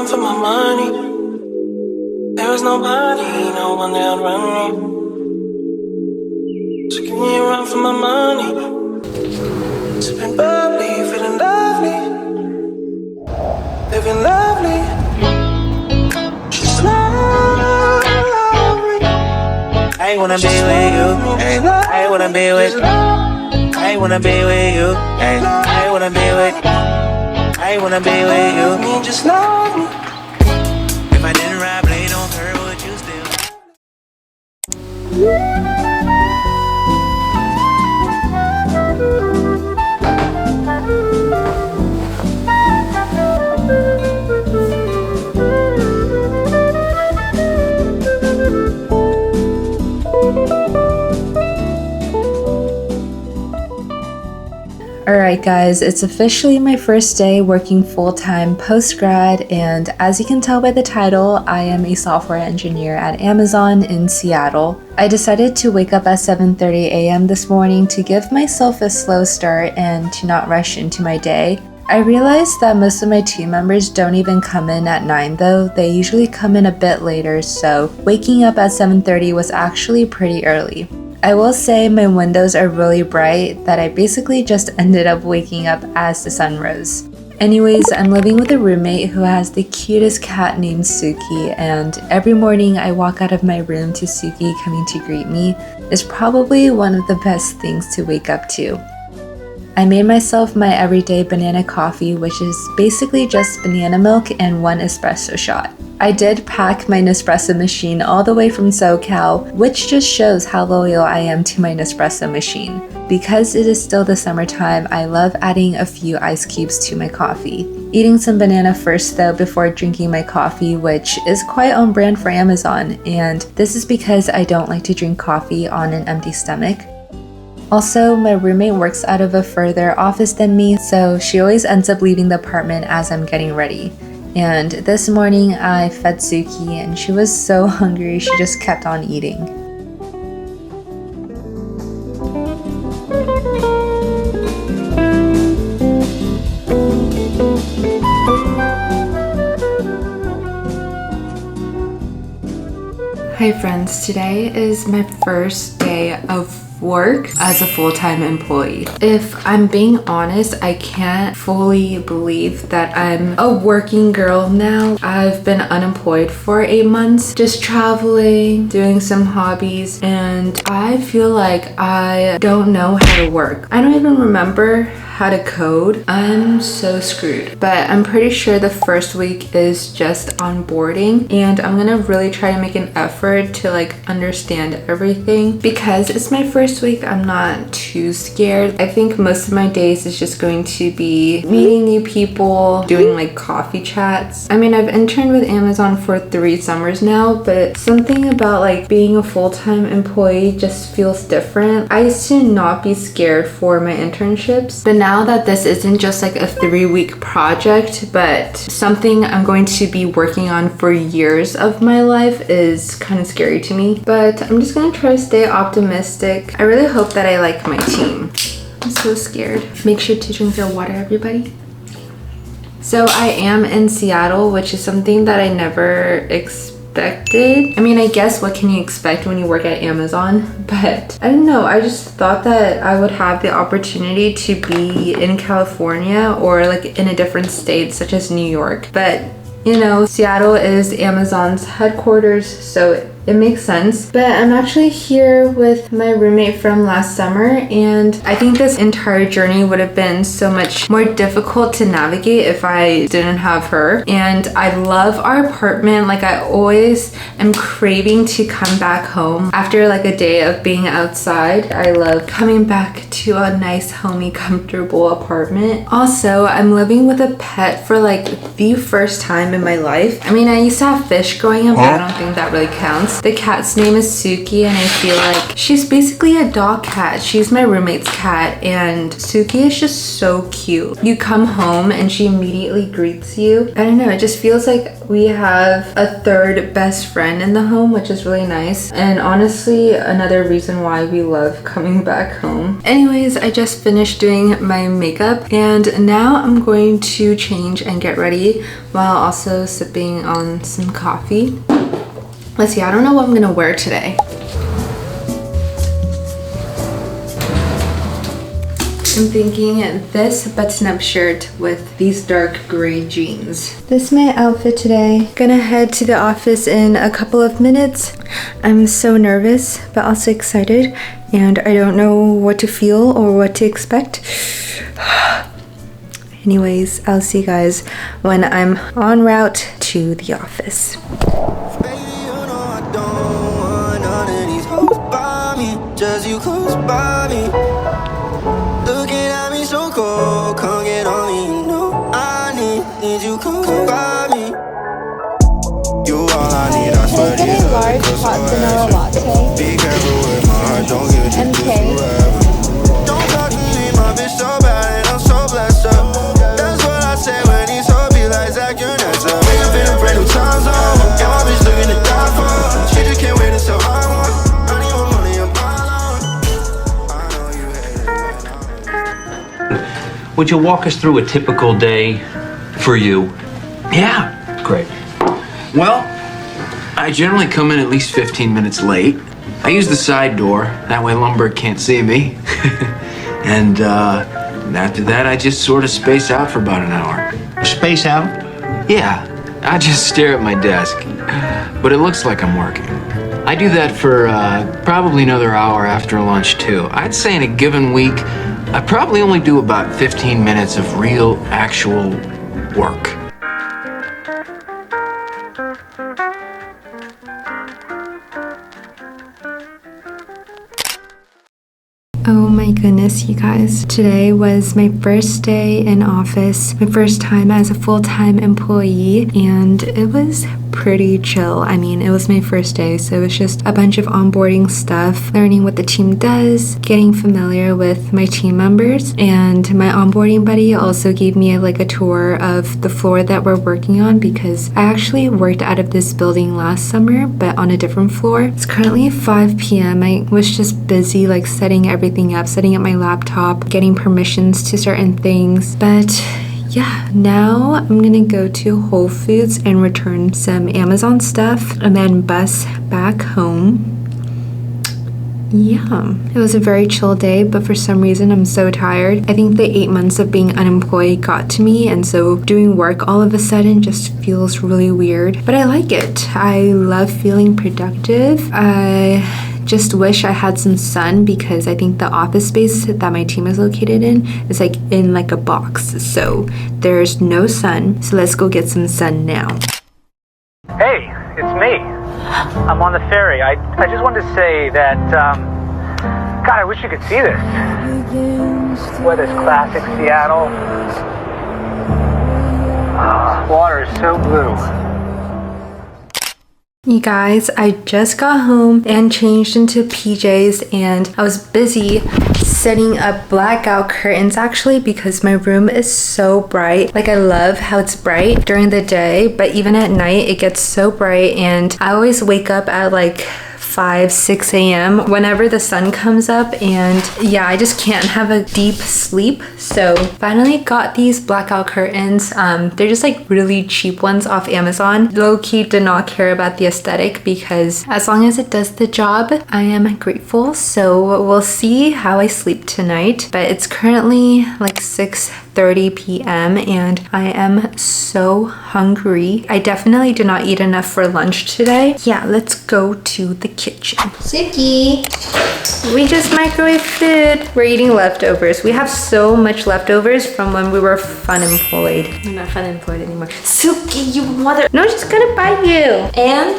run for my money. There was nobody, no one that would run me. So give me a run for my money. Sipping bubbly, feeling lovely, living lovely. She's lovely. I wanna be with you. I wanna be with you. I wanna be with you. I wanna be with you. I wanna be with you. Just love me. If I didn't ride blade on her, would you still? Alright guys, it's officially my first day working full-time post-grad, and as you can tell by the title, I am a software engineer at Amazon in Seattle. I decided to wake up at 7:30 a.m. this morning to give myself a slow start and to not rush into my day. I realized that most of my team members don't even come in at 9 though, they usually come in a bit later, so waking up at 7:30 was actually pretty early. I will say my windows are really bright that I basically just ended up waking up as the sun rose. Anyways, I'm living with a roommate who has the cutest cat named Suki, and every morning I walk out of my room to Suki coming to greet me. It's probably one of the best things to wake up to. I made myself my everyday banana coffee, which is basically just banana milk and 1 espresso shot. I did pack my Nespresso machine all the way from SoCal, which just shows how loyal I am to my Nespresso machine. Because it is still the summertime, I love adding a few ice cubes to my coffee. Eating some banana first though before drinking my coffee, which is quite on brand for Amazon, and this is because I don't like to drink coffee on an empty stomach. Also, my roommate works out of a further office than me, so she always ends up leaving the apartment as I'm getting ready. And this morning I fed Suki and she was so hungry she just kept on eating. Hi friends, today is my first day of work as a full-time employee. If I'm being honest, I can't fully believe that I'm a working girl now. I've been unemployed for 8 months, just traveling, doing some hobbies, and I feel like I don't know how to work. I don't even remember how to code. I'm so screwed. But I'm pretty sure the first week is just onboarding, and I'm gonna really try to make an effort to like understand everything. Because it's my first week, I'm not too scared. I think most of my days is just going to be meeting new people, doing like coffee chats. I mean, I've interned with Amazon for 3 summers now, but something about like being a full-time employee just feels different. I used to not be scared for my internships, but now that this isn't just like a 3-week project, but something I'm going to be working on for years of my life is kind of scary to me. But I'm just gonna try to stay optimistic. I really hope that I like my team. I'm so scared. Make sure to drink your water, everybody. So I am in Seattle, which is something that I never expected. I mean, I guess what can you expect when you work at Amazon? But I don't know, I just thought that I would have the opportunity to be in California or like in a different state such as New York. But you know, Seattle is Amazon's headquarters, so it makes sense. But I'm actually here with my roommate from last summer, and I think this entire journey would have been so much more difficult to navigate if I didn't have her. And I love our apartment. Like, I always am craving to come back home after like a day of being outside. I love coming back to a nice, homey, comfortable apartment. Also, I'm living with a pet for like the first time in my life. I mean, I used to have fish growing up, but I don't think that really counts. house. The cat's name is Suki, and I feel like she's basically a dog cat. She's my roommate's cat, and Suki is just so cute. You come home and she immediately greets you. I don't know, it just feels like we have a third best friend in the home, which is really nice. And honestly, another reason why we love coming back home. Anyways, I just finished doing my makeup, and now I'm going to change and get ready while also sipping on some coffee. Let's see, I don't know what I'm gonna wear today. I'm thinking this button-up shirt with these dark gray jeans. This is my outfit today. Gonna head to the office in a couple of minutes. I'm so nervous, but also excited, and I don't know what to feel or what to expect. Anyways, I'll see you guys when I'm en route to the office. Just you close by me, looking at me so cold. Can't get on me, you know I need you close by me. You all I need, I swear to you. Large hot vanilla latte. Be careful with my heart, don't get you forever. Don't talk to me, my bitch so bad and I'm so blessed up. That's what I say when these hoes be like Zach, you're next up. Wake up in a brand new time zone, and my bitch looking to die for. She just can't wait until I want. Would you walk us through a typical day for you? Yeah. Great. Well, I generally come in at least 15 minutes late. I use the side door, that way Lumberg can't see me. And after that, I just sort of space out for about an hour. Space out? Yeah, I just stare at my desk. But it looks like I'm working. I do that for probably another hour after lunch, too. I'd say in a given week, I probably only do about 15 minutes of real, actual work. Oh my goodness, you guys. Today was my first day in office, my first time as a full-time employee, and it was pretty chill. I mean, it was my first day, so it was just a bunch of onboarding stuff, learning what the team does, getting familiar with my team members, and my onboarding buddy also gave me like a tour of the floor that we're working on, because I actually worked out of this building last summer, but on a different floor. It's currently 5 p.m. I was just busy like setting everything up, setting up my laptop, getting permissions to certain things, but yeah, now I'm gonna go to Whole Foods and return some Amazon stuff and then bus back home. Yeah, it was a very chill day, but for some reason I'm so tired. I think the 8 months of being unemployed got to me, and so doing work all of a sudden just feels really weird. But I like it. I love feeling productive. I just wish I had some sun, because I think the office space that my team is located in is like in like a box, so there's no sun. So let's go get some sun now. Hey, it's me. I'm on the ferry. I just wanted to say that, God, I wish you could see this. Weather's classic Seattle. Water is so blue. You guys, I just got home and changed into PJs, and I was busy setting up blackout curtains actually, because my room is so bright. Like, I love how it's bright during the day, but even at night it gets so bright, and I always wake up at like 5-6 a.m. whenever the sun comes up, and yeah, I just can't have a deep sleep. So finally got these blackout curtains. They're just like really cheap ones off Amazon. Low-key did not care about the aesthetic, because as long as it does the job, I am grateful. So we'll see how I sleep tonight, but it's currently like 6:30 p.m. and I am so hungry. I definitely did not eat enough for lunch today. Yeah, let's go to the kitchen. Suki, we just microwave food. We're eating leftovers. We have so much leftovers from when we were fun employed. We're not fun employed anymore. Suki, you mother. No, she's gonna bite you. And?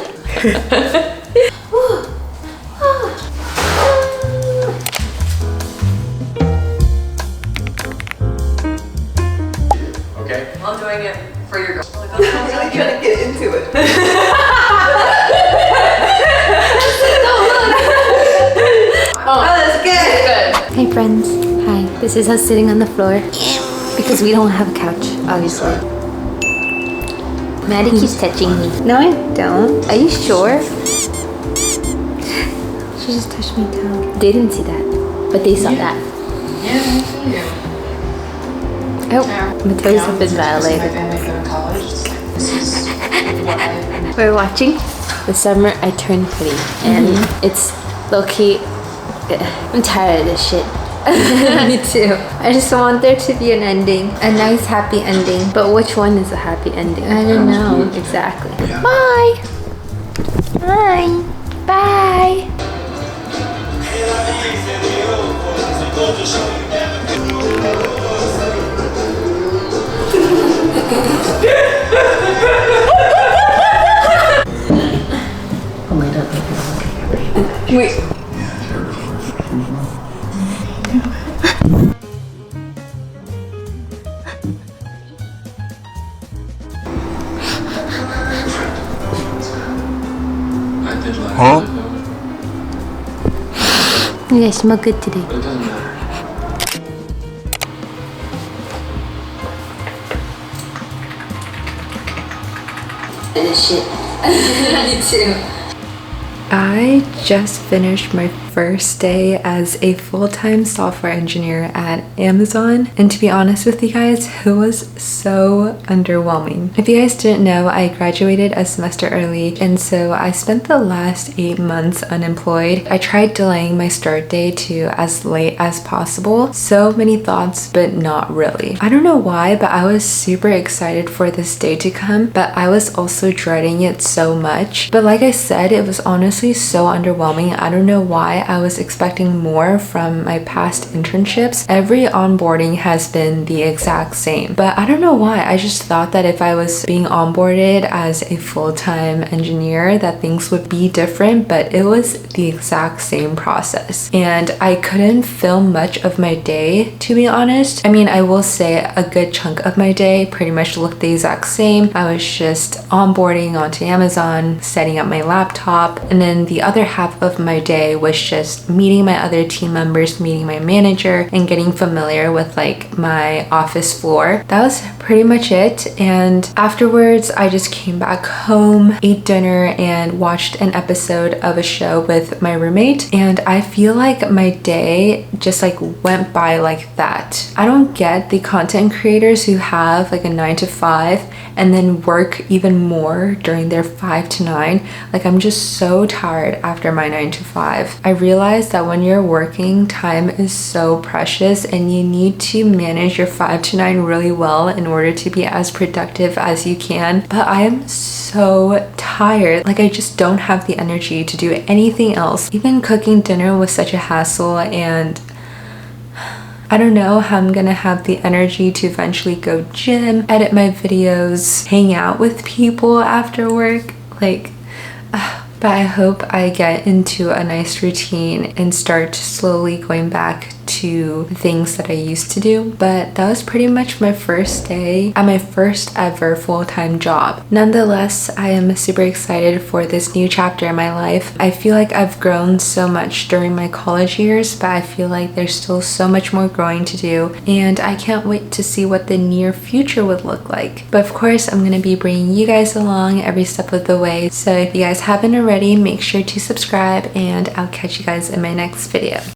Okay. I'm doing it for your girl. I'm really gonna get into it. This is us sitting on the floor because we don't have a couch, obviously. Maddie keeps touching me. No, I don't. Are you sure? She just touched me down. They didn't see that, but they saw that. Oh, my toes have been violated. We're watching The Summer I Turned Pretty, and it's low-key. I'm tired of this shit. Me too. I just want there to be an ending, a nice happy ending. But which one is a happy ending? I don't know exactly. Bye. Bye. Bye. Wait. Huh? You guys smell good today. Shit. Me too. I just finished my first day as a full-time software engineer at Amazon, and to be honest with you guys, it was so underwhelming. If you guys didn't know, I graduated a semester early, and so I spent the last 8 months unemployed. I tried delaying my start date to as late as possible. So many thoughts, but not really. I don't know why, but I was super excited for this day to come, but I was also dreading it so much. But like I said, it was honestly so underwhelming. I don't know why. I was expecting more from my past internships. Every onboarding has been the exact same, but I don't know why. I just thought that if I was being onboarded as a full-time engineer that things would be different, but it was the exact same process. And I couldn't film much of my day, to be honest. I mean, I will say a good chunk of my day pretty much looked the exact same. I was just onboarding onto Amazon, setting up my laptop, and then the other half of my day was just meeting my other team members, meeting my manager, and getting familiar with like my office floor. That was pretty much it. And afterwards, I just came back home, ate dinner, and watched an episode of a show with my roommate. And I feel like my day just like went by like that. I don't get the content creators who have like a 9 to 5 and then work even more during their 5 to 9. Like, I'm just so tired after my 9 to 5. I realize that when you're working, time is so precious and you need to manage your 5 to 9 really well in order to be as productive as you can. But I am so tired. Like, I just don't have the energy to do anything else. Even cooking dinner was such a hassle, and I don't know how I'm gonna have the energy to eventually go gym, edit my videos, hang out with people after work. Like, but I hope I get into a nice routine and start slowly going back to things that I used to do. But that was pretty much my first day at my first ever full-time job. Nonetheless, I am super excited for this new chapter in my life. I feel like I've grown so much during my college years, but I feel like there's still so much more growing to do, and I can't wait to see what the near future would look like. But of course, I'm gonna be bringing you guys along every step of the way. So if you guys haven't already, make sure to subscribe, and I'll catch you guys in my next video.